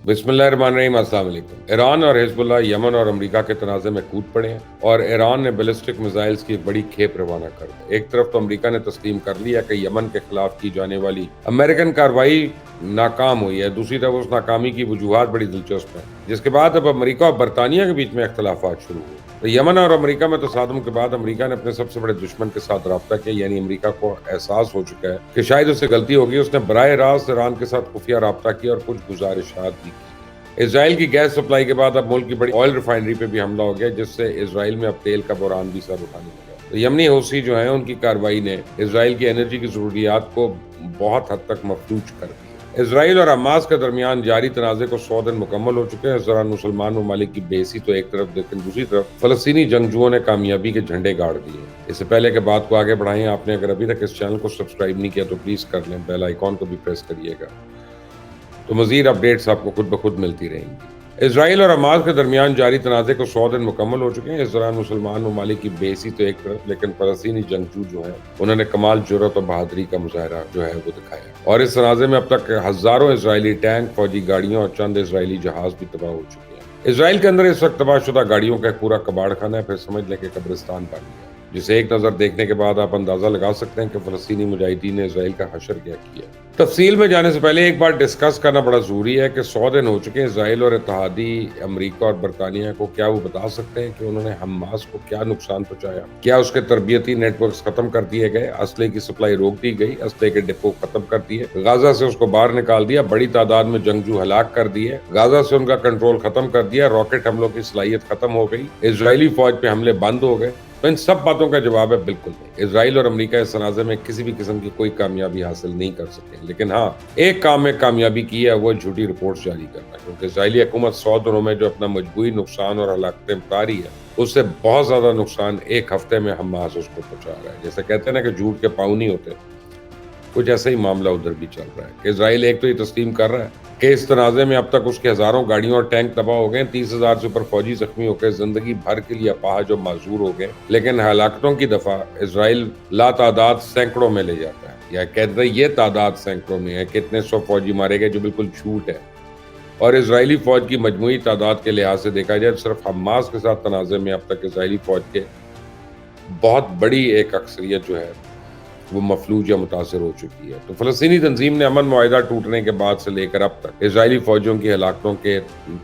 बिस्मिल्लाहिर्रहमानिर्रहीम। अस्सलाम वालेकुम। ईरान और हिजबुल्लाह यमन और अमेरिका के तनाज़े में कूद पड़े हैं और ईरान ने बैलिस्टिक मिसाइल्स की एक बड़ी खेप रवाना कर दी। एक तरफ तो अमेरिका ने तस्लीम कर लिया कि यमन के खिलाफ की जाने वाली अमेरिकन कार्रवाई नाकाम हुई है, दूसरी तरफ उस नाकामी की वजूहात बड़ी दिलचस्प हैं, जिसके बाद अब अमेरिका और बरतानिया के बीच में इख्तलाफात शुरू हुए। तो यमन और अमेरिका में तसादुम के बाद अमेरिका ने अपने सबसे बड़े दुश्मन के साथ रब्ता किया, यानी अमेरिका को एहसास हो चुका है कि शायद उससे गलती होगी। उसने बराह रास्त ईरान के साथ खुफिया रब्ता किया और कुछ गुजारिशात भी की। इसराइल की गैस सप्लाई के बाद अब मुल्क की बड़ी ऑयल रिफाइनरी पे भी हमला हो गया, जिससे इसराइल में अब तेल का बहरान भी सर उठाने लगा। तो यमनी हौसी जो है, उनकी कार्रवाई ने इसराइल की एनर्जी की जरूरियात को बहुत हद तक मफलूज कर दिया। इसराइल और हमास के दरमियान जारी तनाज़े को 100 दिन मुकम्मल हो चुके हैं। इस दौरान मुसलमान ममालिक की बेइज्जती तो एक तरफ, लेकिन दूसरी तरफ फलस्तीनी जंगजुओं ने कामयाबी के झंडे गाड़ दिए। इससे पहले के बात को आगे बढ़ाएं, आपने अगर अभी तक इस चैनल को सब्सक्राइब नहीं किया तो प्लीज़ कर लें, बेल आइकॉन को भी प्रेस करिएगा, तो मज़ीद अपडेट्स आपको खुद ब खुद मिलती रहेंगी। इसराइल और हमास के दरमियान जारी तनाज़े को 100 दिन मुकम्मल हो चुके हैं। इस दौरान मुसलमान ममालिक की बेइज्जती तो एक तरफ, लेकिन फलस्तीनी जंगजू जो है, उन्होंने कमाल जुर्रत और बहादुरी का मुजाहरा जो है वो दिखाया। और इस तनाज़े में अब तक हज़ारों इसराइली टैंक, फौजी गाड़ियाँ और चंद इसराइली जहाज भी तबाह हो चुके हैं। इसराइल के अंदर इस वक्त तबाहशुदा गाड़ियों का पूरा कबाड़ खाना है, फिर समझ लें कि कब्रिस्तान बन गया, जिसे एक नज़र देखने के बाद आप अंदाज़ा लगा सकते हैं कि फ़लस्तीनी मुजाहिदीन ने इसराइल का हशर क्या किया। तफसील में जाने से पहले एक बार डिस्कस करना बड़ा ज़रूरी है कि 100 दिन हो चुके हैं इसराइल और इत्तेहादी अमेरिका और बरतानिया को। क्या वो बता सकते हैं कि उन्होंने हमास को क्या नुकसान पहुंचाया? क्या उसके तरबियती नेटवर्क्स ख़त्म कर दिए गए? असले की सप्लाई रोक दी गई? असले के डिपो ख़त्म कर दिए? गाजा से उसको बाहर निकाल दिया? बड़ी तादाद में जंगजू हलाक कर दिए? गाजा से उनका कंट्रोल ख़त्म कर दिया? रॉकेट हमलों की सलाहियत ख़त्म हो गई? इसराइली फ़ौज पे हमले बंद हो गए? तो इन सब बातों का जवाब है बिल्कुल नहीं। इसराइल और अमेरिका इस तनाज़े में किसी भी किस्म की कोई कामयाबी हासिल नहीं कर सके, लेकिन हाँ, एक काम में कामयाबी की है, वो झूठी रिपोर्ट जारी करना। क्योंकि इसराइली हुकूमत 100 दिनों में जो अपना मजबूरी नुकसान और हलाकतें बता रही है, उससे बहुत ज्यादा नुकसान एक हफ्ते में हमास उसको पहुंचा रहा है। जैसे कहते हैं ना कि झूठ के पाँव नहीं होते, कुछ ऐसा ही मामला उधर भी चल रहा है कि इसराइल एक तो ये तस्लीम कर रहा है कि इस तनाज़े में अब तक उसके हजारों गाड़ियों और टैंक तबाह हो गए, 30,000 से ऊपर फौजी जख्मी होकर जिंदगी भर के लिए अपाहज और माजूर हो गए। लेकिन हलाकतों की दफा इसराइल लातादाद सैकड़ों में ले जाता है, या कहते हैं ये तादाद सैकड़ों में है। कितने 100 फौजी मारे गए, जो बिल्कुल झूठ है। और इसराइली फौज की मजमूई तादाद के लिहाज से देखा जाए, सिर्फ हमास के साथ तनाज़े में अब तक इसराइली फौज के बहुत बड़ी एक अक्सरियत जो है वो मफलूज या मुतासर हो चुकी है। तो फलस्तीनी तंजीम ने अमन मुआहिदा टूटने के बाद से लेकर अब तक इसराइली फौजियों की हलाकतों के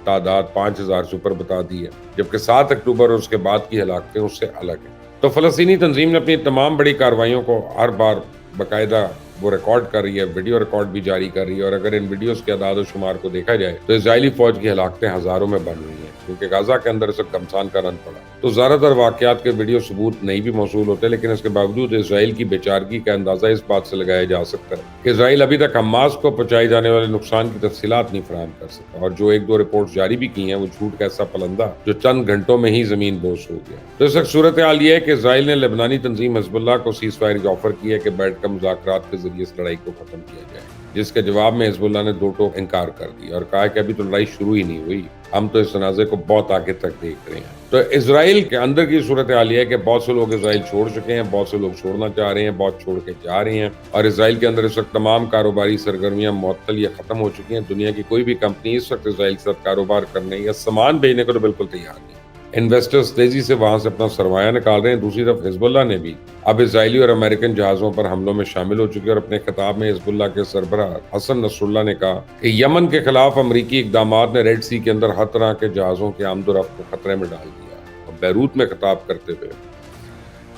तादाद 5,000 से ऊपर बता दी है, जबकि 7 अक्टूबर और उसके बाद की हलाकतें उससे अलग हैं। तो फलस्तीनी तंजीम ने अपनी तमाम बड़ी कार्रवाइयों को हर बार बाकायदा वो रिकॉर्ड कर रही है, वीडियो रिकॉर्ड भी जारी कर रही है। और अगर इन वीडियोस के अदाद और शुमार को देखा जाए तो इसराइली फौज की हलाकतें हजारों में बन रही हैं, क्योंकि गाजा के अंदर इस घमसान का रन पड़ा। तो ज्यादातर वाकयात के वीडियो सबूत नहीं भी मौसूल होते, लेकिन इसके बावजूद इसराइल की बेचारगी का अंदाजा इस बात से लगाया जा सकता है कि इसराइल अभी तक हमास को पहुंचाए जाने वाले नुकसान की तफसीलात नहीं फराहम कर सका। और जो एक दो रिपोर्ट जारी भी की हैं, वो झूठ का ऐसा पलंदा जो चंद घंटों में ही जमीन बोस हो गया। तो इस वक्त सूरत हाल ये है कि इसराइल ने लेबनानी तंजीम हिजबुल्लाह को सीज फायर की ऑफर की है कि बैठकर मुज़ाकरात के जरिए इस लड़ाई को खत्म किया जाए, जिसके जवाब में हिजबुल्लाह ने दो टोक इनकार कर दिया और कहा कि अभी तो लड़ाई शुरू ही नहीं हुई, हम तो इस तनाज़े को बहुत आगे तक देख रहे हैं। तो इसराइल के अंदर की सूरत हाल ये है कि बहुत से लोग इसराइल छोड़ चुके हैं, बहुत से लोग छोड़ना चाह रहे हैं, बहुत छोड़ के जा रहे हैं। और इसराइल के अंदर इस वक्त तमाम कारोबारी सरगर्मियां मुअत्तल या खत्म हो चुकी हैं। दुनिया की कोई भी कंपनी इस वक्त इसराइल के साथ कारोबार करने या सामान भेजने को तो बिल्कुल तैयार नहीं। इन्वेस्टर्स तेजी से वहां से अपना सरमाया निकाल रहे हैं। दूसरी तरफ हिजबुल्लाह ने भी अब इजरायली और अमेरिकन जहाजों पर हमलों में शामिल हो चुके हैं। और अपने खिताब में हिजबुल्लाह के सरबराह हसन नसरुल्लाह ने कहा कि यमन के खिलाफ अमरीकी इकदामात ने रेड सी के अंदर हर तरह के जहाजों के आमदोरफ्त को खतरे में डाल दिया। और बैरूत में खिताब करते हुए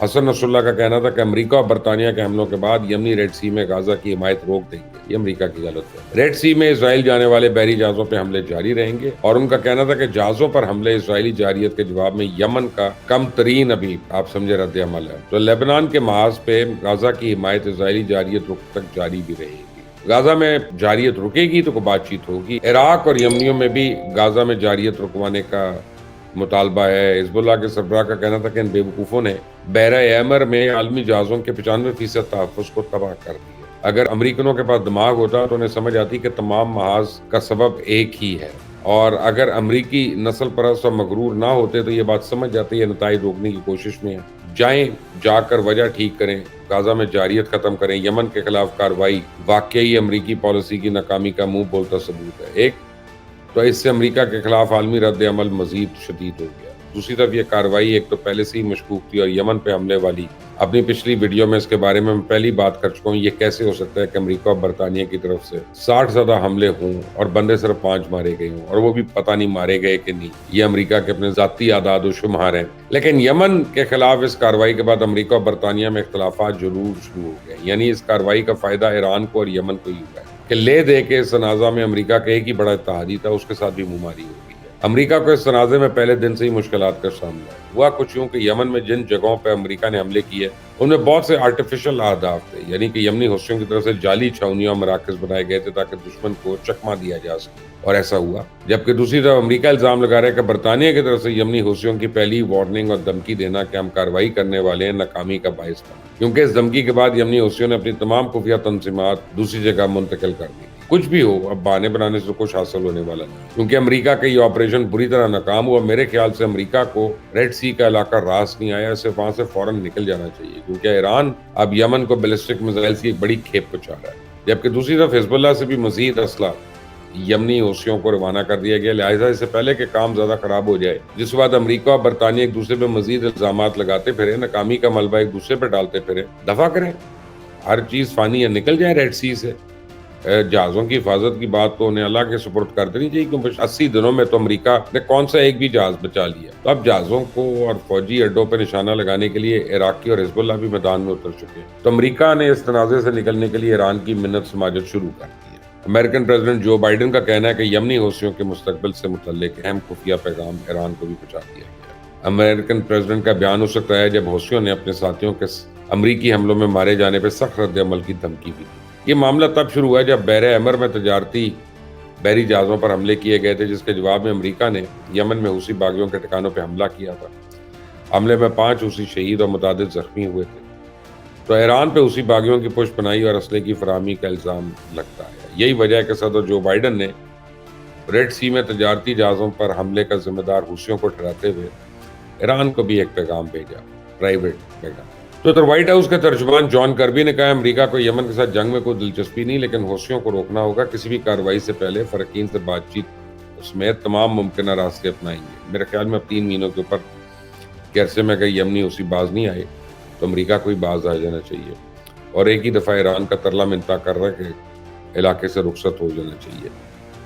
हसन नसरुल्लाह का कहना था कि अमेरिका और बरतानिया के हमलों के बाद यमनी रेड सी में गाजा की हिमायत रोक देंगे। ये अमेरिका की गलत है। रेड सी में इसराइल जाने वाले बहरी जहाजों पे हमले जारी रहेंगे। और उनका कहना था कि जहाजों पर हमले इसराइली जारियत के जवाब में यमन का कम तरीन अभी आप समझे रद्द अमल है। तो लेबनान के महाज पे गाजा की हिमायत इसराइली जारियत रुक तक जारी भी रहेगी। गाजा में जारियत रुकेगी तो बातचीत होगी। इराक और यमनियों में भी गाजा में जारियत रुकवाने का मुतालबा है। हिजबुल्लाह के सरबराह का कहना था कि इन बेवकूफ़ों ने बहरा एमर में आलमी जहाज़ों के 95% तहफ़्फ़ुज़ को तबाह कर दिया। अगर अमरीकनों के पास दिमाग होता तो उन्हें समझ आती कि तमाम महाज का सबब एक ही है। और अगर अमरीकी नस्ल परस्त और मगरूर ना होते तो ये बात समझ जाती है नताइज रोकने की कोशिश में है। जाएं, जाकर वजह ठीक करें, गाजा में जारियत खत्म करें। यमन के खिलाफ कार्रवाई वाकई अमरीकी पॉलिसी की नाकामी का मुंह बोलता सबूत है। एक تو اس سے امریکہ کے خلاف عالمی رد عمل مزید شدید ہو گیا۔ دوسری طرف یہ کارروائی ایک تو پہلے سے ہی مشکوک تھی اور یمن پہ حملے والی اپنی پچھلی ویڈیو میں اس کے بارے میں پہلی بات کر چکا ہوں۔ یہ کیسے ہو سکتا ہے کہ امریکہ اور برطانیہ کی طرف سے 60 زیادہ حملے ہوں اور بندے صرف 5 مارے گئے ہوں، اور وہ بھی پتہ نہیں مارے گئے کہ نہیں۔ یہ امریکہ کے اپنے ذاتی اعداد و شمار ہیں۔ لیکن یمن کے خلاف اس کارروائی کے بعد امریکہ اور برطانیہ میں اختلافات ضرور شروع ہو گئے، یعنی اس کارروائی کا فائدہ ایران کو اور یمن کو ہی ہوا ہے کہ لے دے کے اس تنازع میں امریکہ کا ایک ہی بڑا اتحادی تھا، اس کے ساتھ بھی منہ ماری ہو گئی ہے۔ امریکہ کو اس تنازع میں پہلے دن سے ہی مشکلات کا سامنا ہوا کچھ یوں کہ یمن میں جن جگہوں پہ امریکہ نے حملے کیے ان میں بہت سے آرٹیفیشل اہداف تھے، یعنی کہ یمنی حوثیوں کی طرف سے جعلی چھاونیاں اور مراکز بنائے گئے تھے تاکہ دشمن کو چکما دیا جا سکے، اور ایسا ہوا۔ جبکہ دوسری طرف امریکہ الزام لگا رہا ہے کہ برطانیہ کی طرف سے یمنی حوثیوں کی پہلی وارننگ اور دھمکی دینا کہ ہم کارروائی کرنے والے ہیں ناکامی کا باعث بنا، کیونکہ اس دھمکی کے بعد یمنی حوثیوں نے اپنی تمام خفیہ تنظیمات دوسری جگہ منتقل کر دی۔ کچھ بھی ہو، اب بہانے بنانے سے کچھ حاصل ہونے والا نہیں، کیونکہ امریکہ کا یہ آپریشن بری طرح ناکام ہوا۔ میرے خیال سے امریکہ کو ریڈ سی کا علاقہ راس نہیں آیا، اسے وہاں سے فوراً نکل جانا چاہیے، کیونکہ ایران اب یمن کو بیلسٹک میزائلز کی ایک بڑی کھیپ پہنچا رہا ہے، جبکہ دوسری طرف حزب اللہ سے بھی مزید اسلحہ یمنی حوثیوں کو روانہ کر دیا گیا۔ لہٰذا اس سے پہلے کہ کام زیادہ خراب ہو جائے، جس کے بعد امریکہ اور برطانیہ ایک دوسرے پہ مزید الزامات لگاتے پھرے، ناکامی کا ملبہ ایک دوسرے پہ ڈالتے پھرے، دفع کریں، ہر چیز فانی ہے، نکل جائے ریڈ سی سے۔ جہازوں کی حفاظت کی بات تو انہیں اللہ کے سپرد کر دینی چاہیے، کیونکہ 80 دنوں میں تو امریکہ نے کون سا ایک بھی جہاز بچا لیا۔ تو اب جہازوں کو اور فوجی اڈوں پہ نشانہ لگانے کے لیے عراقی اور حزب اللہ بھی میدان میں اتر چکے ہیں۔ تو امریکہ نے اس تنازع سے نکلنے کے لیے ایران کی منت سماجت شروع کر دی ہے۔ امریکن پریزیڈنٹ جو بائیڈن کا کہنا ہے کہ یمنی حوثیوں کے مستقبل سے متعلق اہم خفیہ پیغام ایران کو بھی پہنچا دیا گیا ہے۔ امریکن پریزیڈنٹ کا بیان اس وقت آیا جب حوثیوں نے اپنے ساتھیوں کے امریکی حملوں میں مارے جانے پہ سخت رد عمل کی دھمکی بھی دی۔ یہ معاملہ تب شروع ہوا جب بحر احمر میں تجارتی بحری جہازوں پر حملے کیے گئے تھے، جس کے جواب میں امریکہ نے یمن میں حوثی باغیوں کے ٹھکانوں پہ حملہ کیا تھا۔ حملے میں 5 حوثی شہید اور متعدد زخمی ہوئے تھے۔ تو ایران پہ حوثی باغیوں کی پشت پناہی اور اسلحے کی فراہمی کا الزام لگتا ہے۔ یہی وجہ ہے کہ صدر جو بائیڈن نے ریڈ سی میں تجارتی جہازوں پر حملے کا ذمہ دار حوثیوں کو ٹھہراتے ہوئے ایران کو بھی ایک پیغام بھیجا، پرائیویٹ پیغام۔ تو وائٹ ہاؤس کے ترجمان جان کربی نے کہا امریکہ کو یمن کے ساتھ جنگ میں کوئی دلچسپی نہیں، لیکن حوثیوں کو روکنا ہوگا۔ کسی بھی کارروائی سے پہلے فریقین سے بات چیت سمیت تمام ممکنہ راستے اپنائیں گے۔ میرے خیال میں اب 3 مہینوں کے اوپر کے عرصے میں اگر یمنی حوثی باز نہیں آئے تو امریکہ کو ہی باز آ جانا چاہیے، اور ایک ہی دفعہ ایران کا ترلا منتا کر رہا ہے کہ علاقے سے رخصت ہو جانا چاہیے۔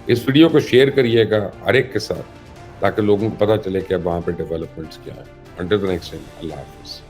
اس ویڈیو کو شیئر کریے گا ہر ایک کے ساتھ تاکہ لوگوں کو پتہ چلے کہ اب وہاں پہ ڈیولپمنٹس کیا ہیں۔ انٹل دی نیکسٹ ٹائم، اللہ حافظ۔